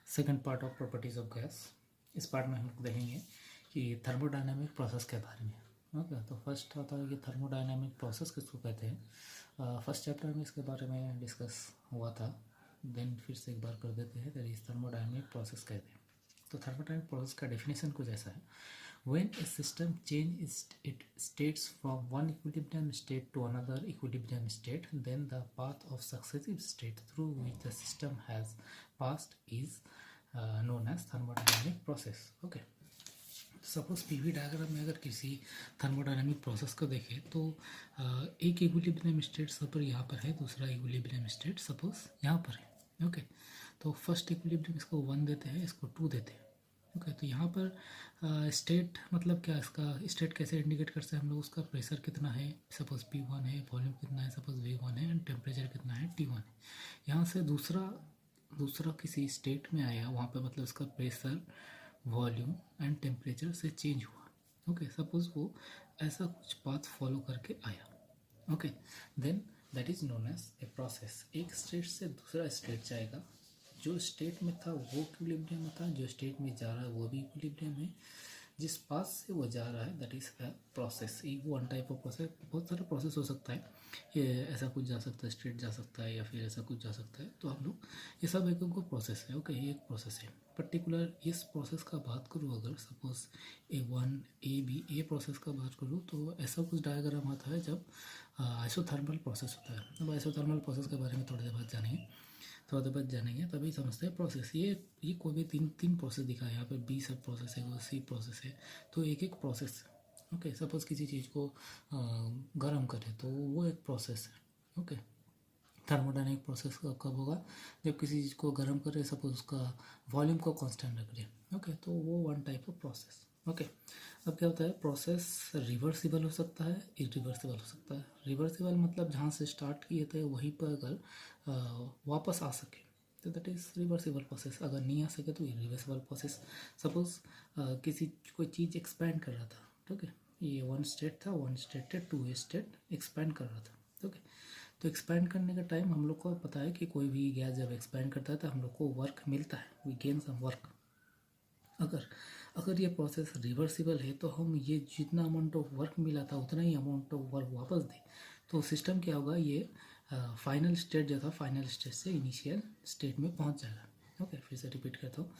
Second part of properties of gas. इस part में हम लोग देखेंगे कि थर्मोडायनामिक प्रोसेस के बारे में। ओके, तो फर्स्ट आता है कि थर्मोडायनामिक प्रोसेस किसको कहते हैं। फर्स्ट चैप्टर में इसके बारे में डिस्कस हुआ था, देन फिर से एक बार कर देते हैं। दैट इज थर्मोडायनामिक प्रोसेस कहते हैं। तो थर्मोडायनामिक प्रोसेस का डेफिनेशन कुछ ऐसा है: when a system changes its states from one equilibrium state to another equilibrium state, then the path of successive state through which the system has passed is known as thermodynamic process. Okay, suppose PV diagram में अगर किसी thermodynamic process को देखें तो एक equilibrium state suppose यहाँ पर है, दूसरा इक्विलिब्रियम स्टेट सपोज यहाँ पर है। ओके, तो फर्स्ट इक्विलिब्रियम इसको 1 देते हैं, इसको 2 देते हैं। ओके, तो यहाँ पर स्टेट मतलब क्या, इसका स्टेट कैसे इंडिकेट करते हैं हम लोग? उसका प्रेशर कितना है, सपोज P1 है, वॉल्यूम कितना है, सपोज V1 है, एंड टेम्परेचर कितना है, T1 है। यहाँ से दूसरा किसी स्टेट में आया, वहाँ पे मतलब उसका प्रेशर, वॉल्यूम एंड टेम्परेचर से चेंज हुआ। ओके, सपोज वो ऐसा कुछ पाथ फॉलो करके आया। Okay, then that is known as a process. एक स्टेट से दूसरा स्टेट जाएगा, जो स्टेट में था वो इक्विलिब्रियम में था, जो स्टेट में जा रहा है वो भी इक्विलिब्रियम है, जिस पाथ से वो जा रहा है that is a process. One type of process, बहुत सारा प्रोसेस हो सकता है, ये ऐसा कुछ जा सकता है, स्टेट जा सकता है, या फिर ऐसा कुछ जा सकता है। तो हम लोग ये सब एक प्रोसेस है। ओके, ये एक प्रोसेस है। पर्टिकुलर इस प्रोसेस का बात करूँ, अगर suppose A1 AB a process का बात करूँ, तो ऐसा कुछ डायग्राम आता है जब आइसोथर्मल प्रोसेस होता है। अब आइसोथर्मल प्रोसेस के बारे में थोड़ी देर बाद जानेंगे, तभी समझते हैं प्रोसेस। ये कोई भी तीन प्रोसेस दिखा है यहाँ पे, B सब प्रोसेस है, वो C प्रोसेस है, तो एक एक प्रोसेस। ओके, सपोज किसी चीज़ को गर्म करें तो वो एक प्रोसेस है। ओके, थर्मोडायनामिक प्रोसेस कब होगा? जब किसी चीज़ को गर्म करें, सपोज उसका वॉल्यूम को कांस्टेंट रख दें। ओके, तो वो one type of process. Okay, अब क्या होता है, प्रोसेस रिवर्सिबल हो सकता है, इरिवर्सिबल हो सकता है। रिवर्सिबल मतलब जहाँ से स्टार्ट किए थे वहीं पर अगर वापस आ सके तो दैट इज़ रिवर्सिबल प्रोसेस। अगर नहीं आ सके तो इरिवर्सिबल प्रोसेस। सपोज कोई चीज़ एक्सपैंड कर रहा था, ठीक है, ये 1 स्टेट था, 1 स्टेट है, 2 स्टेट एक्सपैंड कर रहा था। ओके, तो एक्सपैंड करने का टाइम हम लोग को पता है कि कोई भी गैस जब एक्सपैंड करता है तो हम लोग को वर्क मिलता है, वी गेन सम वर्क। अगर ये प्रोसेस रिवर्सिबल है तो हम ये जितना अमाउंट ऑफ वर्क मिला था उतना ही अमाउंट ऑफ वर्क वापस दें, तो सिस्टम क्या होगा, ये फाइनल स्टेट जो था, फाइनल स्टेट से इनिशियल स्टेट में पहुंच जाएगा। ओके, फिर से रिपीट करता हूँ।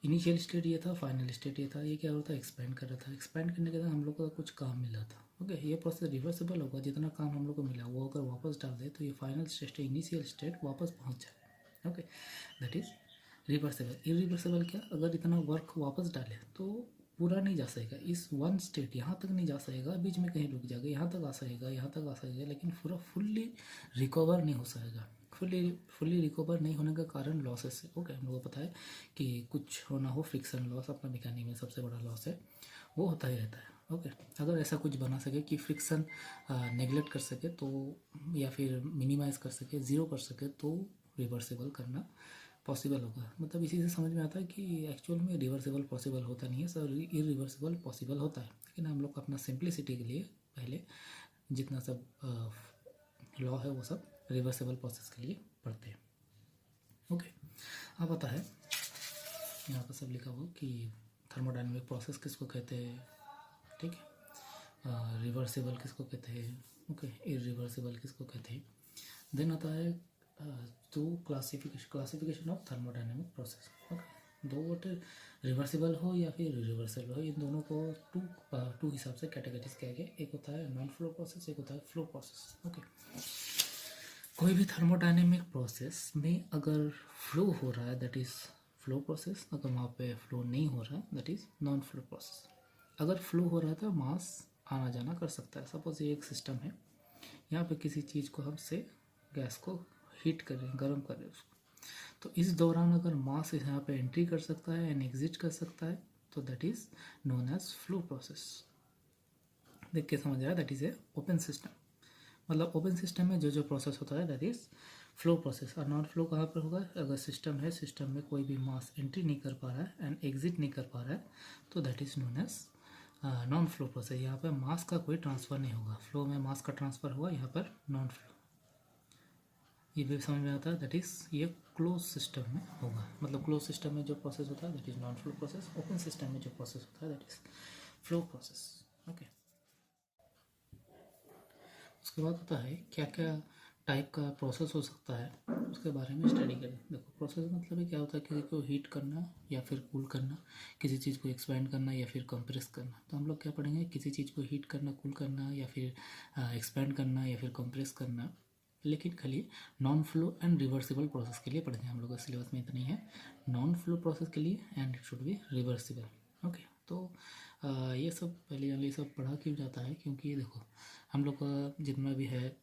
इनिशियल स्टेट ये था, फाइनल स्टेट ये था। ये क्या होता है, एक्सपेंड कर रहा था। एक्सपेंड करने के बाद हम लोग को कुछ काम मिला था। ओके, ये प्रोसेस रिवर्सिबल होगा, जितना काम हम लोग को मिला वो अगर वापस डाल दे तो ये फाइनल स्टेट, इनिशियल स्टेट वापस पहुँच जाए। Okay, that is reversible. Irreversible क्या, अगर इतना वर्क वापस डाले तो पूरा नहीं जा सकेगा, इस 1 स्टेट यहाँ तक नहीं जा सकेगा, बीच में कहीं रुक जाएगा, यहाँ तक आ सकेगा, यहाँ तक आ सकेगा, लेकिन पूरा फुल्ली रिकवर नहीं हो सकेगा। फुल्ली रिकवर नहीं होने का कारण लॉसेस है। ओके, हम लोगों को पता है कि कुछ होना हो, फ्रिक्शन लॉस अपना मैकेनिक में सबसे बड़ा लॉस है, वो होता ही रहता है। ओके, अगर ऐसा कुछ बना सके कि फ्रिक्शन नेगलेक्ट कर सके तो, या फिर मिनिमाइज कर सके, ज़ीरो कर सके, तो रिवर्सिबल करना पॉसिबल होगा। मतलब इसी से समझ में आता है कि एक्चुअल में रिवर्सिबल पॉसिबल होता नहीं है सर, इरिवर्सिबल पॉसिबल होता है। लेकिन हम लोग अपना सिंप्लिसिटी के लिए पहले जितना सब लॉ है वो सब रिवर्सिबल प्रोसेस के लिए पढ़ते हैं। ओके, अब आता है यहाँ पर सब लिखा हुआ कि थर्मोडायनामिक प्रोसेस किसको कहते हैं, ठीक है, रिवर्सिबल किसको कहते हैं, ओके, इरिवर्सिबल किसको कहते हैं। देन आता है two classification of thermodynamic process. Okay, दो वोटे रिवर्सिबल हो या फिर रिवर्सिबल हो, इन दोनों को टू हिसाब से कैटेगरीज किया गया। एक होता है नॉन फ्लो प्रोसेस, एक होता है फ्लो प्रोसेस। ओके, कोई भी थर्मोडायनेमिक प्रोसेस में अगर फ्लो हो रहा है दैट इज़ फ्लो प्रोसेस, अगर वहाँ पे फ्लो नहीं हो रहा है that is non flow process. अगर फ्लो हो रहा है तो मास आना जाना कर सकता है। सपोज ये एक सिस्टम है, यहाँ पे किसी चीज़ को हमसे गैस को हीट करें, गर्म करें उसको, तो इस दौरान अगर मास यहाँ पे एंट्री कर सकता है एंड एग्जिट कर सकता है तो that is known as flow process. देख के समझ आया, that is a open system. मतलब ओपन सिस्टम में जो जो प्रोसेस होता है दैट इज़ फ्लो प्रोसेस। और नॉन फ्लो कहाँ पर होगा, अगर सिस्टम है, सिस्टम में कोई भी मास एंट्री नहीं कर पा रहा है एंड एग्जिट नहीं कर पा रहा है तो that is known as non flow process. यहाँ पर मास का कोई ट्रांसफ़र नहीं होगा, फ्लो में मास का ट्रांसफ़र हुआ, यहाँ पर नॉन फ्लो। ये भी समझ में आता है, दैट इज़ ये क्लोज सिस्टम में होगा। मतलब क्लोज सिस्टम में जो प्रोसेस होता है that is non flow process. Open system में जो प्रोसेस होता है that is flow process. Okay, उसके बाद होता है क्या क्या टाइप का प्रोसेस हो सकता है, उसके बारे में स्टडी करें। देखो प्रोसेस मतलब क्या होता है, किसी को हीट करना या फिर कूल करना, किसी चीज़ को एक्सपेंड करना या फिर कंप्रेस करना। तो हम लोग क्या पढ़ेंगे, किसी चीज़ को हीट करना, कूल करना या फिर एक्सपेंड करना या फिर कंप्रेस करना, लेकिन खाली non flow and reversible process के लिए पढ़ेंगे। हम लोग का सिलेबस में इतना ही है, नॉन फ्लो प्रोसेस के लिए, and it should be reversible. Okay, तो ये सब पहले ये सब पढ़ा क्यों जाता है, क्योंकि देखो हम लोग का जितना भी है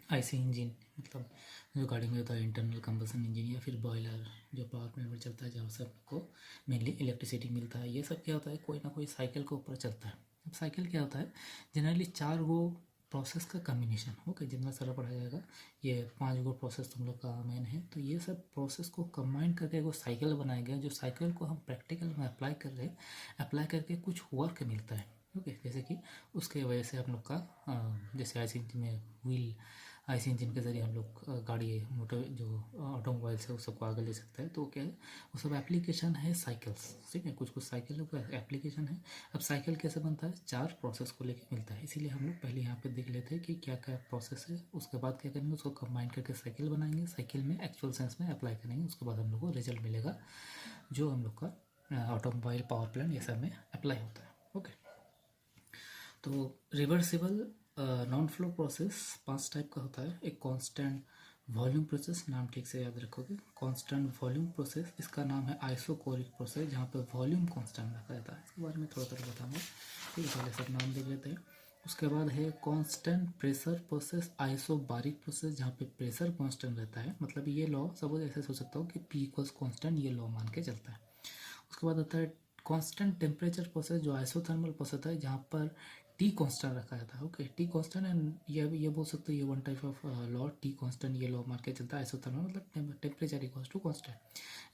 आईसी इंजन, मतलब जो गाड़ी में होता है इंटरनल कंबसन इंजन या फिर बॉयलर जो पावर प्लांट में चलता है, जहाँ से आपको मेनली इलेक्ट्रिसिटी मिलता है, ये सब क्या होता है, कोई ना कोई साइकिल के ऊपर चलता है। अब साइकिल क्या होता है, जनरली 4 गो प्रोसेस का कम्बिनेशन। ओके, जितना सारा पढ़ा जाएगा, ये 5 गो प्रोसेस तुम लोग का मेन है। तो ये सब प्रोसेस को कंबाइन करके वो साइकिल बनाया गया, जो साइकिल को हम प्रैक्टिकल में अप्लाई कर रहे हैं, अप्लाई करके कुछ वर्क मिलता है। ओके, जैसे कि उसके वजह से हम लोग का जैसे आईसी इंजन में व्हील, आईसी इंजन के ज़रिए हम लोग गाड़ी मोटर जो ऑटोमोबाइल्स है उस सबको आगे ले सकते हैं। तो क्या है, वो सब एप्लीकेशन है साइकिल्स, ठीक है, कुछ कुछ साइकिल का एप्लीकेशन है। अब साइकिल कैसे बनता है, 4 प्रोसेस को लेके मिलता है, इसीलिए हम लोग पहले यहाँ पे देख लेते हैं कि क्या क्या प्रोसेस है। उसके बाद क्या करेंगे, उसको कंबाइन करके साइकिल बनाएंगे, साइकिल में एक्चुअल सेंस में अप्लाई करेंगे, उसके बाद हम लोग को रिजल्ट मिलेगा जो हम लोग का ऑटोमोबाइल, पावर प्लांट ये सब में अप्लाई होता है। ओके, तो reversible non flow process 5 type का होता है। एक कांस्टेंट वॉल्यूम प्रोसेस, नाम ठीक से याद रखोगे, कांस्टेंट वॉल्यूम प्रोसेस। इसका नाम है आइसोकोरिक प्रोसेस, जहाँ पे वॉल्यूम कांस्टेंट रखा जाता है। इसके बारे में थोड़ा थोड़ा बताऊंगा, ठीक है, पहले सब नाम देख लेते हैं। उसके बाद है constant pressure process, isobaric process, जहाँ पे प्रेशर कांस्टेंट रहता है। मतलब ये लॉ सपोज ऐसे सोच सकता हूँ कि P इक्वल्स कांस्टेंट, ये लॉ मान के चलता है। उसके बाद आता है कांस्टेंट टेम्परेचर प्रोसेस, जो आइसोथर्मल प्रोसेस है, जहाँ पर टी कांस्टेंट रखा जाता है। ओके, टी कांस्टेंट, एंड ये बोल सकते हो ये one type of law, T constant, ये लॉ मार के चलता है आइसोथर्मल, मतलब टेम्परेचर इक्वल्स टू कांस्टेंट।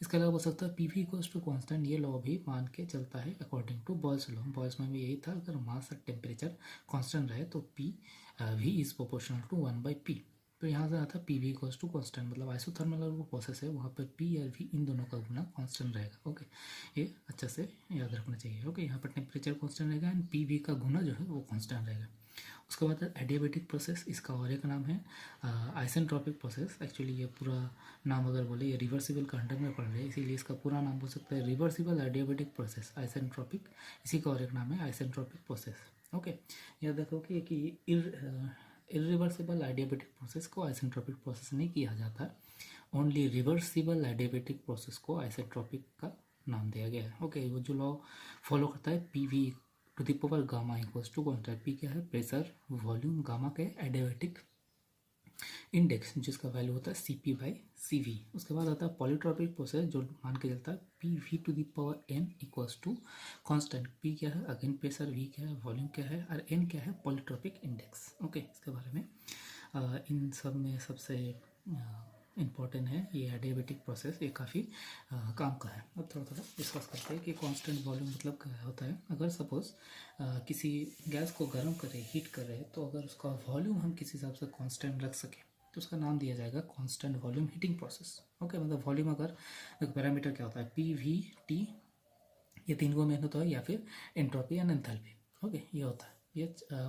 इसके अलावा बोल सकता है पीवी इक्वल्स टू कांस्टेंट, ये लॉ भी मान के चलता है according to Boyle's law. Boyle's में भी यही था, अगर मास और टेम्परेचर कांस्टेंट रहे तो P V is proportional to 1/p। तो यहाँ से आता है P V equals to constant, मतलब आइसोथर्मल और वो प्रोसेस है वहाँ पर पी और वी इन दोनों का गुना कॉन्स्टेंट रहेगा। ओके, ये अच्छा से याद रखना चाहिए। ओके, यहाँ पर टेम्परेचर कॉन्स्टेंट रहेगा एंड पी वी का गुना जो है वो कॉन्स्टेंट रहेगा। उसके बाद एडियाबेटिक प्रोसेस, इसका और एक नाम है आइसेंट्रोपिक प्रोसेस। एक्चुअली ये पूरा नाम अगर बोले, ये रिवर्सिबल का अंडर में पढ़ रहे हैं, इसीलिए इसका पूरा नाम बोल सकते हैं रिवर्सिबल एडियाबेटिक प्रोसेस, आइसेंट्रोपिक। इसी का और एक नाम है आइसेंट्रोपिक प्रोसेस। ओके, याद रखो कि इरिवर्सिबल एडियाबेटिक प्रोसेस को आइसेंट्रोपिक प्रोसेस नहीं किया जाता, ओनली रिवर्सिबल एडियाबेटिक प्रोसेस को आइसेंट्रोपिक का नाम दिया गया है। ओके, वो जो लॉ फॉलो करता है P V to the power gamma equals to constant. P क्या है, प्रेशर, वॉल्यूम, गामा के एडियाबेटिक इंडेक्स जिसका वैल्यू होता है CP/CV। उसके बाद आता है पॉलीट्रॉपिक प्रोसेस, जो मान के चलता है PV to the power n equals to constant. P क्या है, अगेन प्रेशर, V क्या है, वॉल्यूम क्या है, और n क्या है, पॉलीट्रॉपिक इंडेक्स। ओके, इसके बारे में इन सब में सबसे इम्पॉर्टेंट है ये एडियाबेटिक प्रोसेस, ये काफ़ी काम का है। अब थोड़ा थोड़ा डिस्कस करते हैं कि कांस्टेंट वॉल्यूम मतलब क्या होता है। अगर सपोज किसी गैस को गर्म कर रहे, हीट कर रहे हैं, तो अगर उसका वॉल्यूम हम किसी हिसाब से कांस्टेंट रख सकें तो उसका नाम दिया जाएगा constant volume heating process. Okay, मतलब वॉल्यूम अगर पैरामीटर क्या होता है, PV/T, ये 3 गो मेन होता है, या फिर एंट्रोपी एंड एंथैल्पी। ओके, ये होता है, ये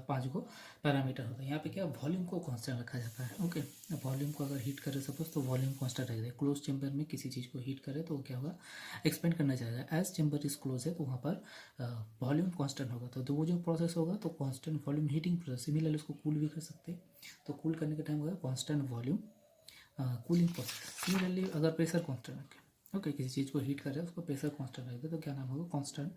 5 गो पैरामीटर होता है। यहाँ पे क्या वॉल्यूम को कांस्टेंट रखा जाता है। ओके, वॉल्यूम को अगर हीट करे सपोज तो वॉल्यूम कांस्टेंट रहेगा। क्लोज चैम्बर में किसी चीज़ को हीट करे तो क्या होगा, एक्सपेंड करना चाहेगा, एज चैम्बर इज क्लोज है तो वहाँ पर वॉल्यूम कांस्टेंट होगा। तो वो जो प्रोसेस होगा तो constant volume heating process. Similarly उसको कूल भी कर सकते हैं, तो कूल करने के टाइम होगा constant volume cooling process. Similarly अगर प्रेशर कांस्टेंट रखें, ओके, किसी चीज़ को हीट कर रहे हैं उसको प्रेशर कांस्टेंट रखेगा तो क्या नाम होगा, constant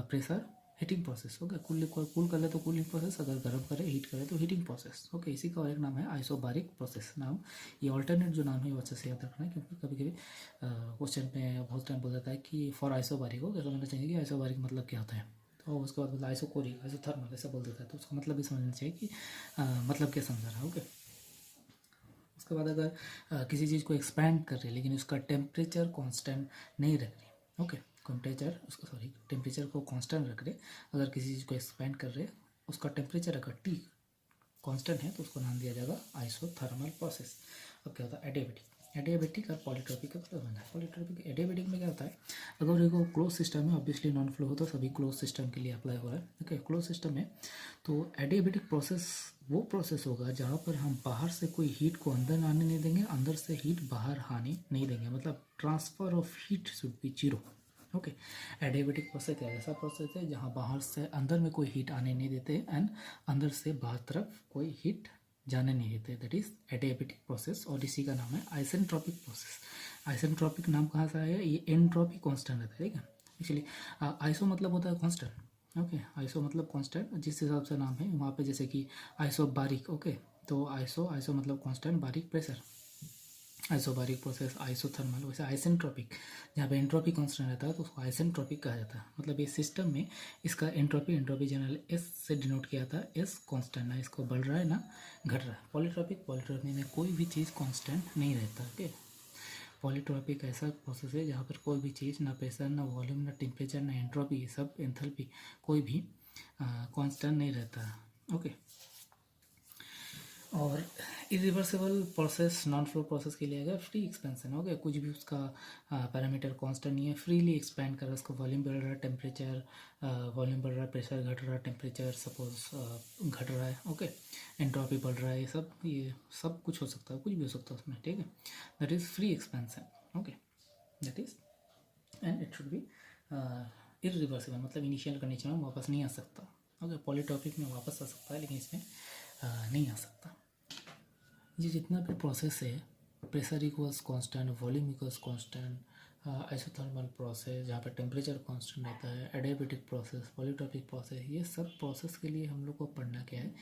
pressure heating process. Okay, cool कर ले तो कूलिंग प्रोसेस, अगर गर्म करे हीट करे तो हीटिंग प्रोसेस। ओके, इसी का और एक नाम है आइसोबारिक प्रोसेस। नाम ये ऑल्टरनेट जो नाम है वो अच्छे से याद रखना है, क्योंकि कभी कभी क्वेश्चन में बहुत टाइम बोल जाता है कि फॉर आइसोबारिक हो, क्या समझना चाहिए कि आइसोबारिक मतलब क्या होता है। तो उसके बाद मतलब आइसोकोरिक, आइसोथर्मल ऐसा बोल देता है, तो उसका मतलब भी समझना चाहिए कि मतलब क्या समझा रहा है। ओके, उसके बाद अगर किसी चीज़ को एक्सपैंड कर रहे हैं लेकिन उसका टेम्परेचर कांस्टेंट नहीं रख रहे, ओके, टेम्परेचर को कांस्टेंट रख रहे, अगर किसी चीज़ को एक्सपैंड कर रहे उसका टेम्परेचर अगर T कांस्टेंट है तो उसको नाम दिया जाएगा आइसोथर्मल प्रोसेस। अब क्या होता है एडियाबेटिक, एडियाबेटिक और पॉलीट्रॉपिक का पता बनना है। पॉलीट्रॉपिक एडियाबेटिक में क्या होता है, अगर देखो क्लोज सिस्टम में ऑब्वियसली नॉन फ्लो हो तो सभी क्लोज सिस्टम के लिए अप्लाई हो रहा है। ओके, क्लोज सिस्टम में तो एडियाबेटिक प्रोसेस वो प्रोसेस होगा जहाँ पर हम बाहर से कोई हीट को अंदर आने नहीं देंगे, अंदर से हीट बाहर आने नहीं देंगे, मतलब transfer of heat should be zero. Okay, adiabatic process एक ऐसा प्रोसेस है जहाँ बाहर से अंदर में कोई हीट आने नहीं देते एंड अंदर से बाहर तरफ कोई हीट जाने नहीं देते, दैट इज एडियाबेटिक प्रोसेस। और इसी का नाम है आइसेंट्रोपिक प्रोसेस। आइसेंट्रोपिक नाम कहाँ से आया, ये एंट्रोपी कांस्टेंट रहता है, ठीक है। एक्चुअली आइसो मतलब होता है कांस्टेंट। ओके, आइसो मतलब कांस्टेंट, जिस हिसाब से नाम है वहाँ पे जैसे कि आइसो बारीक। ओके, तो आइसो मतलब कांस्टेंट, बारीक प्रेशर, आइसोबारिक प्रोसेस, आइसोथर्मल। वैसे आइसेंट्रोपिक जहाँ पे एंट्रोपी कांस्टेंट रहता है तो उसको आइसेंट्रोपिक कहा जाता है। मतलब ये सिस्टम में इसका एंट्रोपी जनरल एस से डिनोट किया जाता है। एस कांस्टेंट, ना इसको बढ़ रहा है ना घट रहा है। पॉलीट्रॉपिक में कोई भी चीज़ कांस्टेंट नहीं रहता। ओके, पॉलीट्रॉपिक ऐसा प्रोसेस है जहाँ पर कोई भी चीज़, ना प्रेशर, ना वॉल्यूम, ना टेम्परेचर, ना एंट्रोपी, सब एंथैल्पी, कोई भी कांस्टेंट नहीं रहता। ओके, और irreversible process non flow process के लिए अगर फ्री एक्सपेंशन हो गया, कुछ भी उसका पैरामीटर कांस्टेंट नहीं है, फ्रीली एक्सपेंड कर रहा है, उसका वॉल्यूम बढ़ रहा है, टेम्परेचर वॉल्यूम बढ़ रहा है, प्रेशर घट रहा है, टेम्परेचर सपोज घट रहा है। ओके, एंट्रोपी बढ़ रहा है, ये सब कुछ हो सकता है, कुछ भी हो सकता है उसमें, ठीक है। That is free expansion. Okay, that is and it should be irreversible, मतलब इनिशियल कंडीशन में वापस नहीं आ सकता। ओके, पॉलीट्रॉपिक में वापस आ सकता है लेकिन इसमें नहीं आ सकता। ये जितना भी प्रोसेस है, pressure equals constant, volume equals constant, isothermal process जहाँ पे टेम्परेचर कांस्टेंट रहता है, एडियाबेटिक प्रोसेस, पॉलीट्रॉपिक प्रोसेस, ये सब प्रोसेस के लिए हम लोग को पढ़ना क्या है,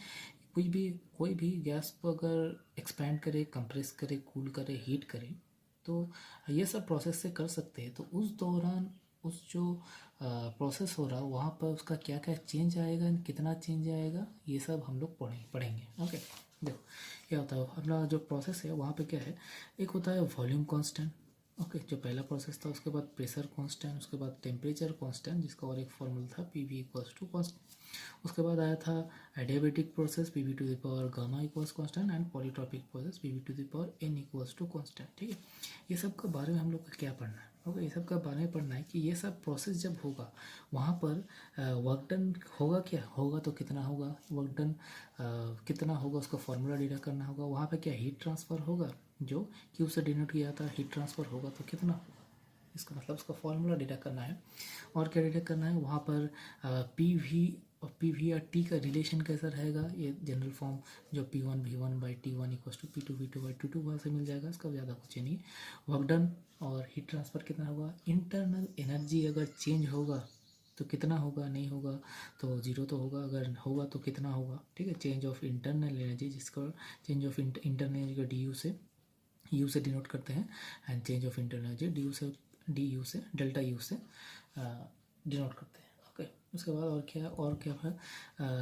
कोई भी गैस को अगर एक्सपैंड करे, कंप्रेस करे, कूल करे, हीट करे, तो ये सब प्रोसेस से कर सकते हैं। तो उस दौरान उस जो प्रोसेस हो रहा है वहाँ पर उसका क्या क्या चेंज आएगा, कितना चेंज आएगा, ये सब हम लोग पढ़ेंगे। ओके, देखो क्या होता है अपना जो प्रोसेस है वहाँ पे क्या है, एक होता है वॉल्यूम कांस्टेंट। ओके, जो पहला प्रोसेस था, उसके बाद प्रेशर कांस्टेंट, उसके बाद टेम्परेचर कांस्टेंट, जिसका और एक फॉर्मूला था पी इक्वल्स टू कांस्टेंट। उसके बाद आया था adiabatic process, P to the power gamma equals constant, and polytropic process P to the power N equals to constant. ठीक है, ये सब के बारे में हम लोग को क्या पढ़ना है। ओके, ये सब का बारे में पढ़ना है कि ये सब प्रोसेस जब होगा वहाँ पर वर्क डन होगा, क्या होगा, तो कितना होगा वर्क डन, कितना होगा, उसका फॉर्मूला डिराइव करना होगा। वहाँ पे क्या हीट ट्रांसफ़र होगा, जो क्यू से डिनोट किया था, हीट ट्रांसफ़र होगा तो कितना, इसका मतलब उसका फॉर्मूला डिटेक्ट करना है। और क्या डिटेक्ट करना है वहाँ पर पी वी और टी का रिलेशन कैसा रहेगा, ये जनरल फॉर्म जो P1 इक्वल्स टू P2 वहाँ से मिल जाएगा, इसका ज़्यादा कुछ नहीं। वर्क डन और हीट ट्रांसफ़र कितना होगा, इंटरनल एनर्जी अगर चेंज होगा तो कितना होगा, नहीं होगा तो जीरो तो होगा, अगर होगा तो कितना होगा। ठीक है, चेंज ऑफ इंटरनल एनर्जी, जिसका चेंज ऑफ इंटरनल एनर्जी का यू से डिनोट करते हैं, and change of internal energy delta U से डिनोट करते हैं। ओके, उसके बाद और क्या है,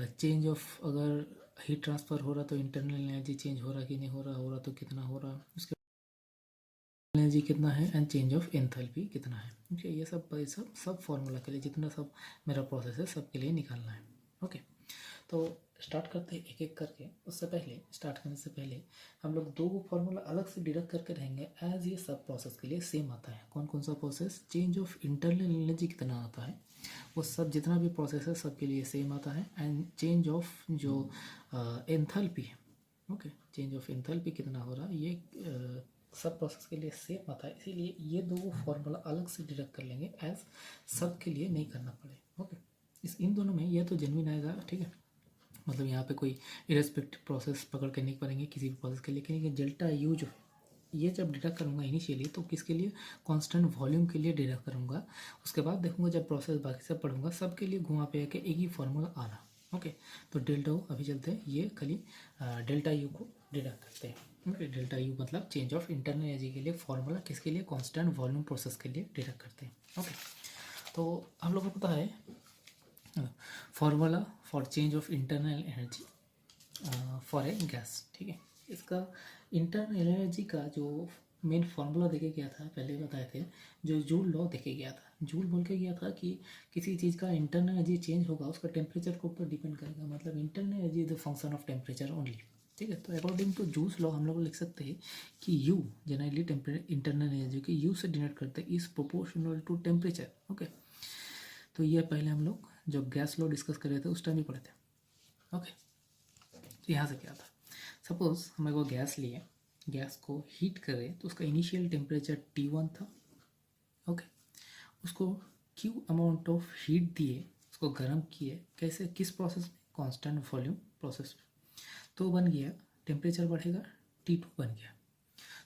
चेंज ऑफ अगर हीट ट्रांसफ़र हो रहा तो इंटरनल एनर्जी चेंज हो रहा कि नहीं हो रहा तो कितना हो रहा, उसके एनर्जी कितना है, एंड चेंज ऑफ एंथैल्पी कितना है। ओके, ये सब फॉर्मूला के लिए जितना सब मेरा प्रोसेस है सब के लिए निकालना है। ओके, तो स्टार्ट करते हैं एक एक करके। उससे पहले स्टार्ट करने से पहले हम लोग दो फॉर्मूला अलग से डिडक्ट करके रहेंगे, एज ये सब प्रोसेस के लिए सेम आता है। कौन कौन सा process, change of internal energy कितना आता है, वो सब जितना भी प्रोसेस है सब के लिए सेम आता है। एंड चेंज ऑफ जो एंथैल्पी है, ओके, चेंज ऑफ एंथैल्पी कितना हो रहा है, ये सब प्रोसेस के लिए सेम आता है। इसीलिए ये दो फॉर्मूला अलग से डिडक्ट कर लेंगे, एज सब के लिए नहीं करना पड़े। ओके, इन दोनों में यह तो जेन्युइन आएगा, ठीक है, मतलब यहाँ पे कोई इरेस्पेक्टिव प्रोसेस पकड़ के नहीं पड़ेंगे किसी भी प्रोसेस के लिए। लेकिन डेल्टा यू जो है ये जब डिडक्ट करूँगा इनिशियली तो किसके लिए, कांस्टेंट वॉल्यूम के लिए डिडक्ट करूँगा। उसके बाद देखूँगा जब प्रोसेस बाकी सब पढ़ूंगा सब के लिए घुमा पे आके एक ही फॉर्मूला आ रहा। ओके, तो डेल्टा यू अभी चलते हैं, ये खाली डेल्टा यू को डिडक्ट करते हैं। ओके, डेल्टा यू मतलब चेंज ऑफ इंटरनल एनर्जी के लिए फॉर्मूला किसके लिए, कांस्टेंट वॉल्यूम प्रोसेस के लिए डिडक्ट करते हैं। ओके, तो हम लोग को पता है formula for change of internal energy for a gas. ठीक है, इसका इंटरनल एनर्जी का जो मेन फॉर्मूला देके गया था, पहले बताए थे, जो जूल लॉ देके गया था। जूल बोल के गया था कि किसी चीज़ का इंटरनल एनर्जी चेंज होगा उसका टेम्परेचर के ऊपर डिपेंड करेगा, मतलब internal energy is the function of temperature only. ठीक है, तो अकॉर्डिंग टू जूल्स लॉ हम लोग लिख सकते हैं कि यू जनरली इंटरनल एनर्जी की यू से डिनोट करते हैं is proportional to temperature. Okay, तो ये पहले हम लोग जो गैस लॉ डिस्कस कर रहे थे उस टाइम ही पढ़े थे। ओके, तो यहाँ से क्या था, सपोज हमें वो गैस लिए, गैस को हीट करें तो उसका इनिशियल टेम्परेचर T1 था। ओके, उसको Q अमाउंट ऑफ हीट दिए, उसको गर्म किए, कैसे, किस प्रोसेस में, कांस्टेंट वॉल्यूम प्रोसेस में, तो बन गया टेम्परेचर बढ़ेगा, T2 बन गया।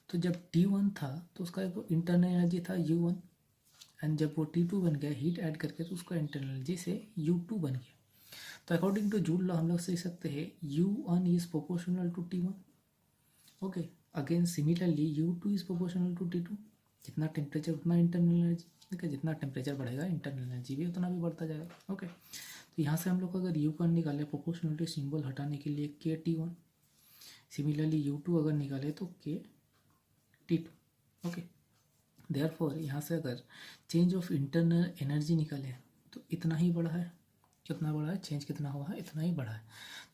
तो जब T1 था तो उसका एक इंटरनल एनर्जी था U1, एंड जब वो T2 बन गया हीट ऐड करके तो उसका इंटरनल एनर्जी से U2 बन गया। तो अकॉर्डिंग टू जूल लॉ हम लोग सीख सकते हैं U1 is proportional to T1। Okay, again similarly U2 is proportional to T2। जितना टेम्परेचर उतना इंटरनल एनर्जी, ठीक है, जितना टेम्परेचर बढ़ेगा इंटरनल एनर्जी भी उतना भी बढ़ता जाएगा। ओके, तो यहाँ से हम लोग अगर U1 निकाले प्रोपोर्शनलिटी सिंबल हटाने के लिए KT1, सिमिलरली U2 अगर निकाले तो KT2। ओके, देयरफॉर यहाँ से अगर चेंज ऑफ इंटरनल एनर्जी निकाले तो इतना ही बड़ा है, कितना बड़ा है, चेंज कितना हुआ है, इतना ही बड़ा है।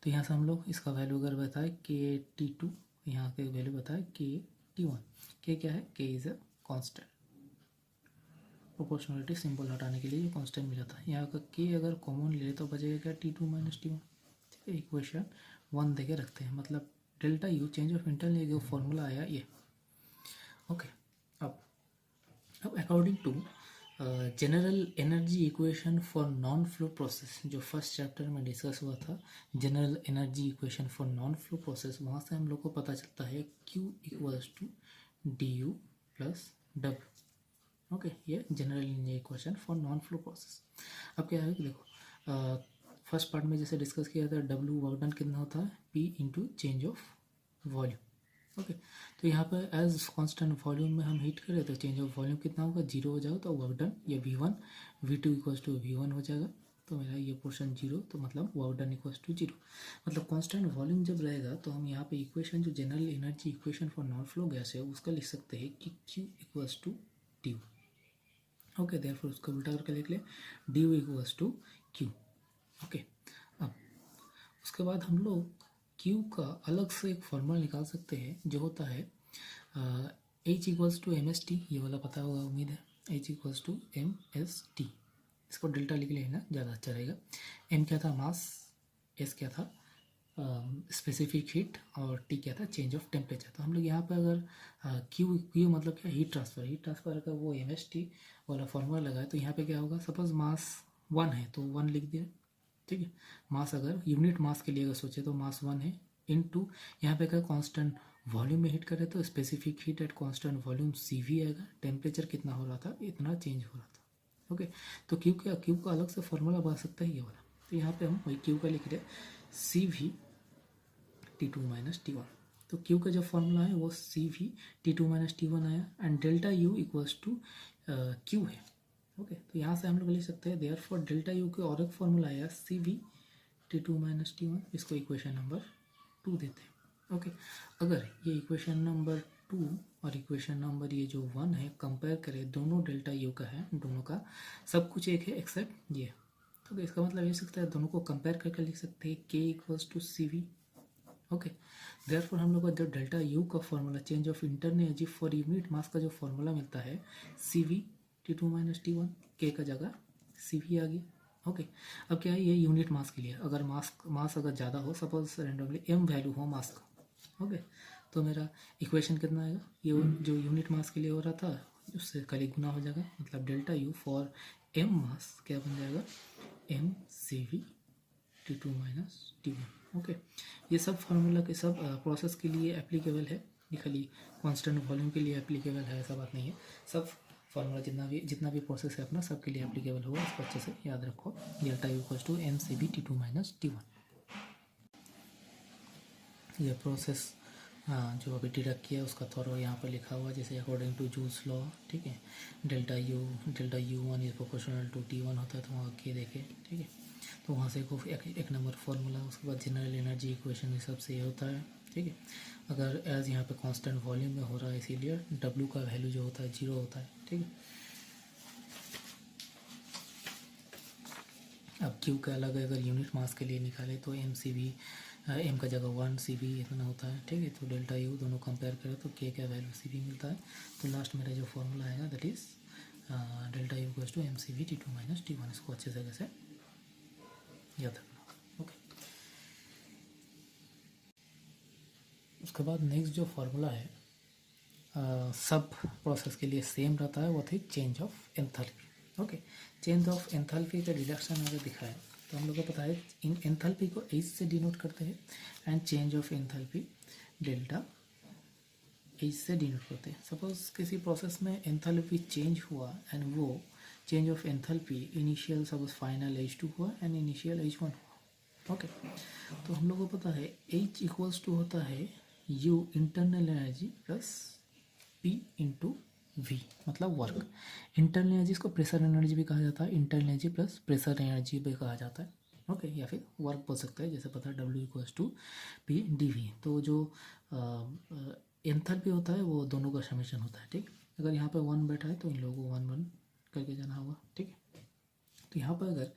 तो यहाँ से हम लोग इसका वैल्यू अगर बताए KT2, यहाँ के वैल्यू बताए KT1। के क्या है, के is a constant, proportionality symbol हटाने के लिए ये कांस्टेंट मिला था। यहाँ का के अगर कॉमन ले तो बचेगा क्या, T2 माइनस T1। ठीक है, इक्वेशन 1 देके रखते हैं, मतलब delta U change of internal जो फॉर्मूला आया ये। ओके, अब according to general energy equation for non flow process, जो फर्स्ट चैप्टर में डिस्कस हुआ था, general energy equation for non flow process, वहाँ से हम लोग को पता चलता है Q equals to du plus W। Okay, ये general energy equation for non flow process. अब क्या है कि देखो, फर्स्ट पार्ट में जैसे डिस्कस किया था W वर्क डन कितना होता है, P into change of volume. Okay, तो यहाँ पर एज कांस्टेंट वॉल्यूम में हम हीट करें तो चेंज ऑफ वॉल्यूम कितना होगा, 0 हो जाएगा, तो वर्क डन ये V1 V2 equals to V1 हो जाएगा। तो मेरा ये पोर्शन 0, तो मतलब वर्क डन इक्वल्स टू 0। मतलब कांस्टेंट वॉल्यूम जब रहेगा तो हम यहाँ पे इक्वेशन जो general energy equation for non flow gas है उसका लिख सकते हैं कि Q equals to D. Okay, therefore उसको उल्टा करके लिख ले, D equals to Q। Okay, अब उसके बाद हम लोग Q का अलग से एक फॉर्मूला निकाल सकते हैं जो होता है H equals to MS T, ये वाला पता होगा उम्मीद है, H equals to MS T। इसको डेल्टा लिख लेना ज़्यादा अच्छा रहेगा। M क्या था, मास, S क्या था, स्पेसिफिक हीट, और T क्या था, चेंज ऑफ टेम्परेचर। तो हम लोग यहाँ पर अगर Q मतलब क्या, हीट ट्रांसफ़र, हीट ट्रांसफ़र अगर वो MS T वाला फॉर्मूला लगाए तो यहाँ पे क्या होगा, सपोज मास 1 है तो 1 लिख दिया। ठीक है, मास अगर यूनिट मास के लिए अगर सोचे तो मास 1 है, इनटू यहाँ पे क्या, कांस्टेंट वॉल्यूम में हीट करे तो specific heat at constant volume CV आएगा, टेम्परेचर कितना हो रहा था, इतना चेंज हो रहा था। ओके, तो क्यू का अलग से फॉर्मूला बना सकता है ये वाला। तो यहाँ पे हम वही क्यू का लिख रहे CV T2 माइनस T1। तो क्यू का जो फॉर्मूला है वो CV T2 माइनस T1 आया, and delta U equals to Q है। ओके, तो यहाँ से हम लोग लिख सकते हैं देयरफॉर डेल्टा यू के और एक फॉर्मूला आया CV T2 माइनस T1, इसको इक्वेशन नंबर 2 देते हैं। ओके, अगर ये इक्वेशन नंबर 2 और इक्वेशन नंबर ये जो 1 है कंपेयर करें, दोनों डेल्टा यू का है, दोनों का सब कुछ एक है एक्सेप्ट ये। तो इसका मतलब ये सकता है दोनों को कंपेयर करके लिख सकते हैं K equals to CV। Okay, therefore हम लोग को जो डेल्टा यू का formula change of internal energy for unit mass का जो फॉर्मूला मिलता है CV T2 minus T1, K का जगह CV आ गई। ओके, अब क्या है, ये यूनिट मास के लिए, अगर मास अगर ज़्यादा हो, सपोज रेंडमली M वैल्यू हो मास का, ओके, तो मेरा इक्वेशन कितना आएगा, ये जो यूनिट मास के लिए हो रहा था उससे कल गुना हो जाएगा, मतलब डेल्टा यू फॉर M मास क्या बन जाएगा, MCV T2 minus T1। Okay, ये सब फार्मूला के सब प्रोसेस के लिए एप्लीकेबल है, ये खाली कांस्टेंट वॉल्यूम के लिए एप्लीकेबल है ऐसा बात नहीं है। सब फार्मूला जितना भी प्रोसेस है अपना सबके लिए एप्लीकेबल होगा, इसको अच्छे से याद रखो। Delta U equals to MCV T2 minus T1। ये प्रोसेस जो अभी डिडक्ट किया उसका थोड़ा यहाँ पर लिखा हुआ, जैसे अकॉर्डिंग टू जूल्स लॉ। ठीक है, delta U1 is proportional to T1 होता है तो वहाँ के देखे। ठीक है, तो वहाँ से एक नंबर फार्मूला, उसके बाद जनरल एनर्जी इक्वेशन, ये सब से ये होता है, ठीक है। अगर एज यहाँ पे कांस्टेंट वॉल्यूम में हो रहा है इसीलिए W का वैल्यू जो होता है 0 होता है, ठीक है। अब Q का अलग है, अगर यूनिट मास के लिए निकाले तो MCV, M का जगह 1 CV इतना होता है, ठीक है। तो डेल्टा U दोनों कंपेयर करें तो K का वैल्यू CV मिलता है। तो लास्ट मेरा जो फॉर्मूला आएगा that is delta U equals to MCV T2 minus T1। इसको अच्छे से कैसे याद रखना, ओके। उसके बाद नेक्स्ट जो फार्मूला है सब प्रोसेस के लिए सेम रहता है, वो थी change of enthalpy, okay. Change of enthalpy का डिडक्शन अगर दिखाएं तो हम लोग को पता है इन एंथैल्पी को H से डिनोट करते हैं and change of enthalpy delta H से डिनोट करते हैं। सपोज किसी प्रोसेस में एंथैल्पी चेंज हुआ एंड वो change of enthalpy initial suppose final H2 हुआ एंड इनिशियल H1 हुआ, ओके। तो हम लोग को पता है H इक्वल्स टू होता है U internal energy plus P into V, मतलब वर्क। इंटरनल एनर्जी इसको प्रेशर एनर्जी भी कहा जाता है, internal energy plus pressure energy भी कहा जाता है, ओके। या फिर वर्क बोल सकते हैं, जैसे पता है W equals to P dV। तो जो एंथैल्पी होता है वो दोनों का समेशन होता है, ठीक। अगर यहाँ पे 1 बैठा है तो इन लोगों को 1 1 करके जाना होगा, ठीक। तो यहाँ पर अगर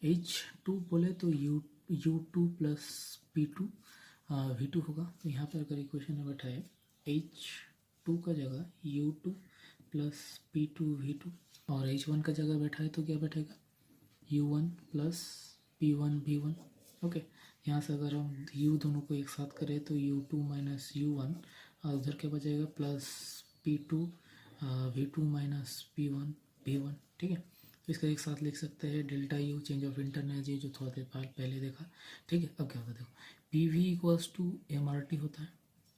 H2 बोले तो U2 प्लस P2 V2 होगा। तो यहाँ पर अगर इक्वेशन में बैठा है H2 का जगह U2 प्लस P2 V2 और H1 का जगह बैठा है तो क्या बैठेगा U1 plus P1 V1, okay. यहाँ से अगर हम U दोनों को एक साथ करें तो U2 माइनस U1 और उधर के बचेगा plus P2 V2 minus P1 V1, ठीक है। तो इसका एक साथ लिख सकते हैं delta U change of internal energy, जो थोड़ा देर पहले देखा, ठीक है। अब क्या होता है देखो PV इक्वल्स टू MRT होता है,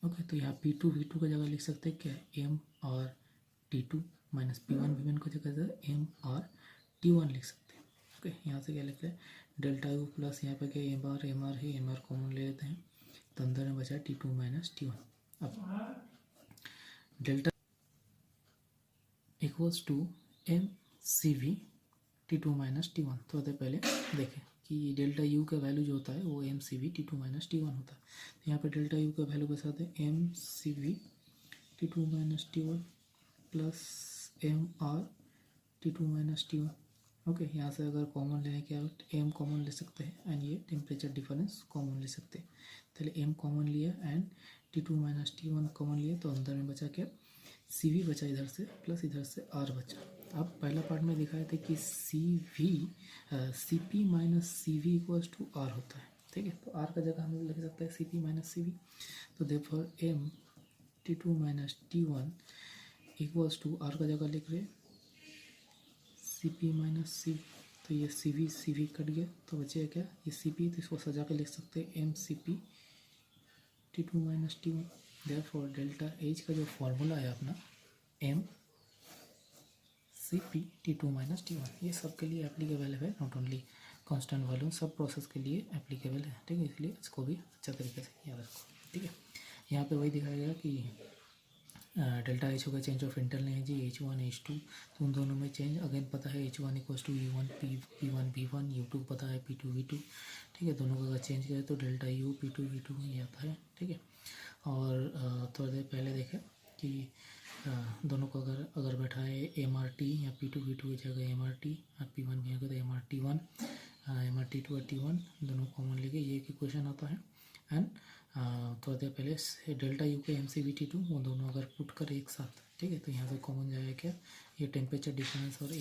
ओके। तो यहाँ P2 V2 का जगह लिख सकते हैं क्या M और T2 माइनस P1 V1 को जगह M और T1 लिख सकते हैं, ओके। यहाँ से क्या लिख रहे हैं डेल्टा U प्लस यहाँ पे क्या M R है, M R कॉमन ले लेते हैं तो अंदर में बचा T2 माइनस T1। अब delta equals to MCV T2 minus T1। तो पहले देखें कि डेल्टा U का वैल्यू जो होता है वो MCV T2 माइनस T1 होता है। तो यहाँ पे डेल्टा U का वैल्यू के साथ है MCV T2 minus T1 plus MR T2 minus T1, okay. यहाँ से अगर कॉमन लेने के M कॉमन ले सकते हैं एंड ये टेम्परेचर डिफरेंस कॉमन ले सकते हैं। पहले M कॉमन लिया and T2 minus T1 common लिए तो अंदर में बचा क्या CV बचा इधर से प्लस इधर से R बचा। अब पहला पार्ट में दिखाए थे कि CP minus CV equals to R होता है, ठीक है। तो R का जगह हम लोग लिख सकते हैं CP माइनस CV। तो therefore M T2 minus T1 equals to R का जगह लिख रहे CP माइनस CV। तो ये CV कट गया तो बचेगा क्या ये CP, तो इसको सजा के लिख सकते हैं MCP T2 minus T1। Therefore delta H का जो फॉर्मूला है अपना MCP T2 माइनस T1, ये सब के लिए एप्लीकेबल है, नॉट ओनली कांस्टेंट वॉल्यूम, सब प्रोसेस के लिए एप्लीकेबल है, ठीक है। इसलिए इसको भी अच्छा तरीके से याद रखो, ठीक है। यहाँ पे वही दिखाया गया कि डेल्टा H होगा change of internal energy H1 H2, तो उन दोनों में चेंज अगेन पता है H1 equals to U1 P1 V1, U2 पता है P2 V2, ठीक है। दोनों का अगर चेंज करें तो डेल्टा U P2 V2 में आता है, ठीक है। और थोड़ी देर पहले देखें कि दोनों को अगर बैठा है MRT या P2 V2 की जगह MRT और P1 भी अगर MRT1 MRT2 और T1 दोनों कॉमन लेके ये एक इक्वेशन आता है एंड थोड़ी देर पहले डेल्टा U के MCV T2 वो दोनों अगर पुट कर एक साथ, ठीक है। तो यहाँ से कॉमन जाएगा क्या ये टेम्परेचर डिफरेंस और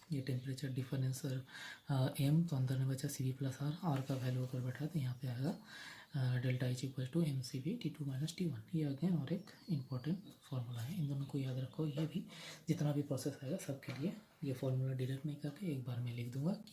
ये टेम्परेचर डिफरेंस और M, तो अंदर में बचा CV प्लस R का वैल्यू अगर बैठा तो यहाँ पे आएगा delta H equal to MCV T2 minus T1। ये अगेन और एक इम्पॉर्टेंट फार्मूला है, इन दोनों को याद रखो। ये भी जितना भी प्रोसेस आएगा सबके लिए ये फार्मूला डिरेक्ट नहीं करके एक बार में लिख दूंगा कि